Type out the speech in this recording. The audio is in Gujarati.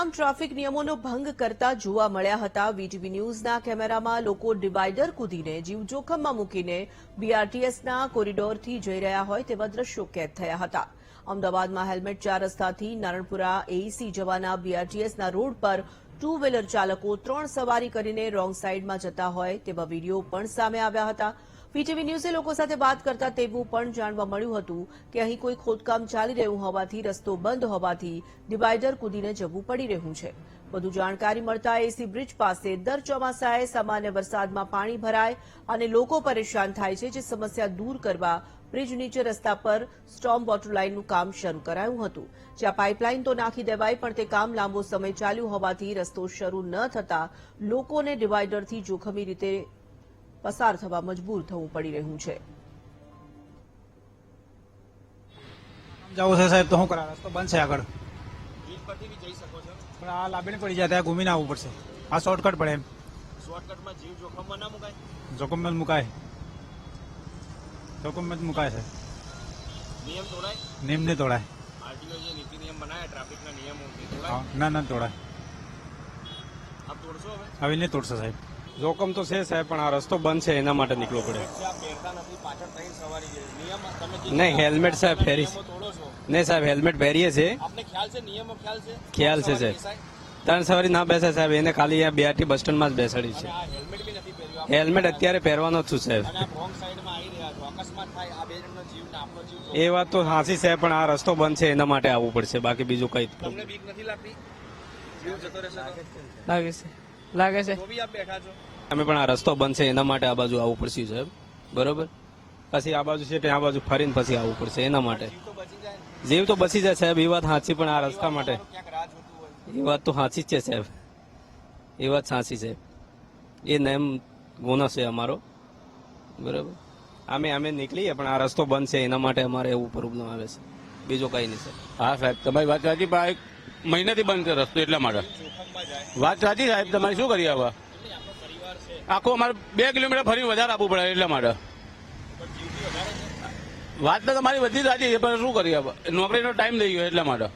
તમામ ટ્રાફિક નિયમોનો ભંગ કરતા જોવા મળ્યા હતા। વીટીવી ન્યૂઝના કેમેરામાં લોકો ડિવાઇડર કૂદીને જીવ જોખમમાં મૂકીને બીઆરટીએસના કોરિડોરથી જઈ રહ્યા હોય તેવા દ્રશ્યો કેદ થયા હતા। અમદાવાદમાં હેલ્મેટ 4 રસ્તાથી નારણપુરા એઈસી જવાના બીઆરટીએસના રોડ પર ટુ વ્હીલર ચાલકો 3 સવારી કરીને રોંગ સાઇડમાં જતા હોય તેવા વીડિયો પણ સામે આવ્યા હતા। વીટીવી ન્યૂઝે લોકો સાથે વાત કરતા તેવું પણ જાણવા મળ્યું હતું કે અહીં કોઈ ખોદકામ ચાલી રહ્યું હોવાથી રસ્તો બંધ હોવાથી ડિવાઇડર કૂદીને જવું પડી રહ્યું છે। વધુ જાણકારી મળતા એસી બ્રિજ પાસે દર ચોમાસાએ સામાન્ય વરસાદમાં પાણી ભરાય અને લોકો પરેશાન થાય છે, જે સમસ્યા દૂર કરવા બ્રિજ નીચે રસ્તા પર સ્ટોર્મ વોટર લાઇનનું કામ શરૂ કરાયું હતું, જ્યાં પાઇપલાઇન તો નાખી દેવાઈ પણ તે કામ લાંબો સમય ચાલ્યું હોવાથી રસ્તો શરૂ ન થતા લોકોને ડિવાઇડરથી જોખમી રીતે પસાર થવા મજબૂર થવું પડી રહ્યું છે। જવું છે સાહેબ તો શું કરા, રસ્તો બંધ છે આગળ, બ્રિજ પરથી બી જઈ શકો છો પણ આ લાંબીને પડી જાય ત્યાં ઘૂમીને આવવું પડશે। આ શોર્ટકટ પડે એમ, શોર્ટકટમાં જીવ જોખમમાં ના મુકાય, જોખમમાં જ મુકાય, જોખમમાં જ મુકાય છે। નિયમ તોડાય, નિયમ નહીં તોડાય, આરટીઓ જે નીતિ નિયમ બનાવ્યા ટ્રાફિકના નિયમો એ તોડાય, હા, ના તોડાય, આપ તોડશો હવે નહીં તોડશે સાહેબ। જોખમ તો છે સાહેબ, પણ આ રસ્તો બંધ છે એના માટે નીકળવું પડે। આપ પહેરતા નથી, પાછળ ત્રણ સવારી છે, નિયમ તમે જે નહીં, હેલ્મેટ સાહેબ પહેરી નિયમો તોડો છો, નહીં સાહેબ, હેલ્મેટ પહેરીએ છે, આપને ખ્યાલ છે નિયમો ખ્યાલ છે? ખ્યાલ છે સવારી સાહેબ। બેસાય? 3 સવારી ના બેસે સાહેબ, એને ખાલી અહીંયા બીઆરટી બસ સ્ટેન્ડમાં જ બેસાડી છે। આ હેલ્મેટ બી નથી પહેર્યું, હેલ્મેટ અત્યારે પહેરવાનો જ છું સાહેબ। અને આપ રોંગ સાઈડમાં આવી રહ્યા છો, અકસ્માત થાય, આ બે જણનો જીવ ને આપનો જીવ એ વાત તો સાચી છે, પણ આ રસ્તો બંધ છે એના માટે આવવું પડશે, બાકી બીજું કઈ તમને બીક નથી લાગતી? જીવ જતો રહેશે લાગે છે તો બી આપ બેઠા છો? અમે પણ આ રસ્તો બંધ છે એના માટે આ બાજુ આવવું પડશે સાહેબ, બરોબર? પછી આ બાજુ છે ત્યાં બાજુ ફરીને પછી આવવું પડશે એના માટે। જીવ તો બચી જાય ને? જીવ તો બચી જાય સાહેબ, એ વાત સાચી, પણ આ રસ્તા માટે ક્યાંક રાહ જોતું હોય, એ વાત તો સાચી જ છે સાહેબ, એ વાત સાચી છે, એ નિયમ ગુનો છે અમારો, બરાબર? અમે નીકળીએ પણ આ રસ્તો બંધ છે એના માટે અમારે એવું પ્રોબ્લેમ આવે છે, બીજું કઈ નહીં સાહેબ। હા સાહેબ, તમારી વાત સાચી, પણ આ એક મહિનાથી બંધ છે રસ્તો એટલા માટે। જોખમમાં જાય, વાત સાચી સાહેબ તમારી, શું કરીએ હવે? આપણો પરિવાર છે, આખું અમારે 2 કિલોમીટર ફરી વધારે આપવું પડે એટલા માટે। પણ જીવથી વધારે છે। વાત તો તમારી બધી સાચી છે, પણ શું કરીએ હવે? નોકરીનો ટાઈમ થઈ ગયો એટલા માટે।